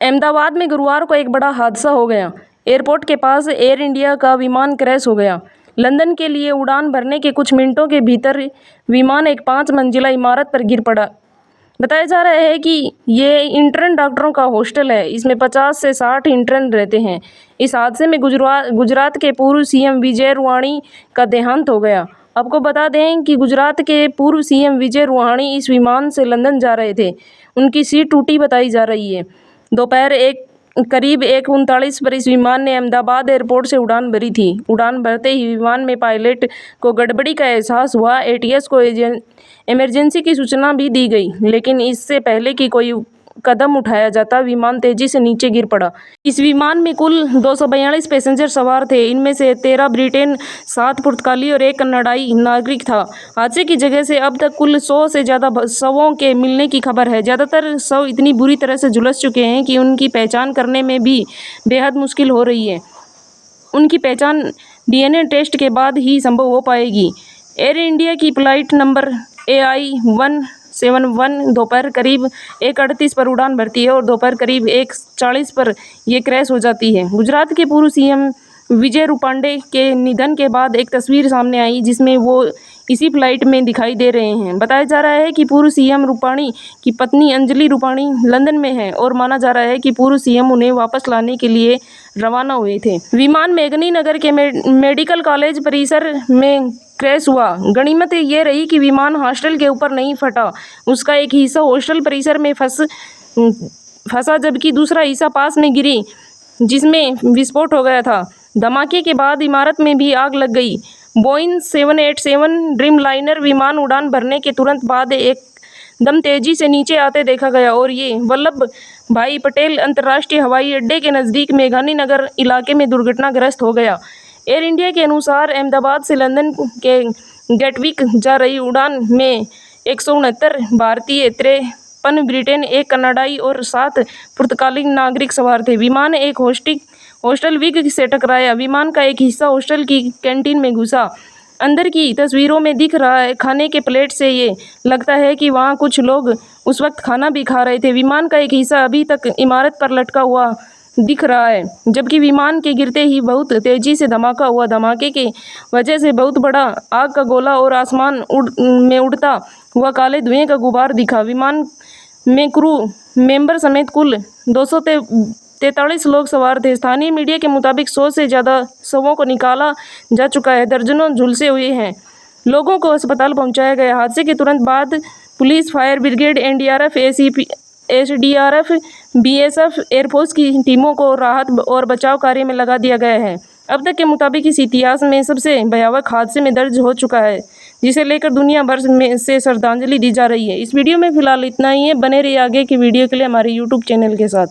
अहमदाबाद में गुरुवार को एक बड़ा हादसा हो गया। एयरपोर्ट के पास एयर इंडिया का विमान क्रैश हो गया। लंदन के लिए उड़ान भरने के कुछ मिनटों के भीतर विमान एक 5 मंजिला इमारत पर गिर पड़ा। बताया जा रहा है कि ये इंटर्न डॉक्टरों का हॉस्टल है। इसमें 50 से 60 इंटर्न रहते हैं। इस हादसे में गुजरात के पूर्व सीएम विजय रूपाणी का देहांत हो गया। आपको बता दें कि गुजरात के पूर्व सीएम विजय रूपाणी इस विमान से लंदन जा रहे थे। उनकी सीट टूटी बताई जा रही है। दोपहर करीब 1:39 पर इस विमान ने अहमदाबाद एयरपोर्ट से उड़ान भरी थी। उड़ान भरते ही विमान में पायलट को गड़बड़ी का एहसास हुआ। एटीएस को इमरजेंसी की सूचना भी दी गई, लेकिन इससे पहले कि कोई कदम उठाया जाता, विमान तेजी से नीचे गिर पड़ा। इस विमान में कुल 242 पैसेंजर सवार थे। इनमें से 13 ब्रिटेन, 7 पुर्तगाली और 1 कनाडाई नागरिक था। हादसे की जगह से अब तक कुल 100 से ज़्यादा शवों के मिलने की खबर है। ज़्यादातर शव इतनी बुरी तरह से झुलस चुके हैं कि उनकी पहचान करने में भी बेहद मुश्किल हो रही है। उनकी पहचान डीएनए टेस्ट के बाद ही संभव हो पाएगी। एयर इंडिया की फ्लाइट नंबर AI-171 दोपहर करीब 1:38 पर उड़ान भरती है और दोपहर करीब 1:40 पर यह क्रैश हो जाती है। गुजरात के पूर्व सीएम विजय रूपाणी के निधन के बाद एक तस्वीर सामने आई जिसमें वो इसी फ्लाइट में दिखाई दे रहे हैं। बताया जा रहा है कि पूर्व सीएम रूपाणी की पत्नी अंजलि रूपाणी लंदन में है और माना जा रहा है कि पूर्व सीएम उन्हें वापस लाने के लिए रवाना हुए थे। विमान मेघनी नगर के मेडिकल कॉलेज परिसर में क्रैश हुआ। गनीमत ये रही कि विमान हॉस्टल के ऊपर नहीं फटा। उसका एक हिस्सा हॉस्टल परिसर में फंसा जबकि दूसरा हिस्सा पास में गिरी, जिसमें विस्फोट हो गया था। धमाके के बाद इमारत में भी आग लग गई। बोइंग 787 ड्रीमलाइनर विमान उड़ान भरने के तुरंत बाद एकदम तेजी से नीचे आते देखा गया और ये वल्लभ भाई पटेल अंतर्राष्ट्रीय हवाई अड्डे के नज़दीक मेघनी नगर इलाके में दुर्घटनाग्रस्त हो गया। एयर इंडिया के अनुसार अहमदाबाद से लंदन के गेटविक जा रही उड़ान में 169 भारतीय, 53 ब्रिटेन, 1 कनाडाई और 7 पुर्तगाली नागरिक सवार थे। विमान एक हॉस्टल विग से टकराया। विमान का एक हिस्सा हॉस्टल की कैंटीन में घुसा। अंदर की तस्वीरों में दिख रहा है खाने के प्लेट से ये लगता है कि वहाँ कुछ लोग उस वक्त खाना भी खा रहे थे। विमान का एक हिस्सा अभी तक इमारत पर लटका हुआ दिख रहा है, जबकि विमान के गिरते ही बहुत तेजी से धमाका हुआ। धमाके की वजह से बहुत बड़ा आग का गोला और आसमान में उड़ता हुआ काले धुएं का गुबार दिखा। विमान में क्रू मेंबर समेत कुल 243 लोग सवार थे। स्थानीय मीडिया के मुताबिक 100 से ज़्यादा शवों को निकाला जा चुका है। दर्जनों झुलसे हुए हैं। लोगों को अस्पताल पहुंचाया गया। हादसे के तुरंत बाद police, fire brigade, NDRF, SDRF, BSF, air force की टीमों को राहत और बचाव कार्य में लगा दिया गया है। अब तक के मुताबिक इस इतिहास में सबसे भयावह हादसे में दर्ज हो चुका है, जिसे लेकर दुनिया भर में से श्रद्धांजलि दी जा रही है। इस वीडियो में फिलहाल इतना ही है। बने रहिए आगे की वीडियो के लिए हमारे यूट्यूब चैनल के साथ।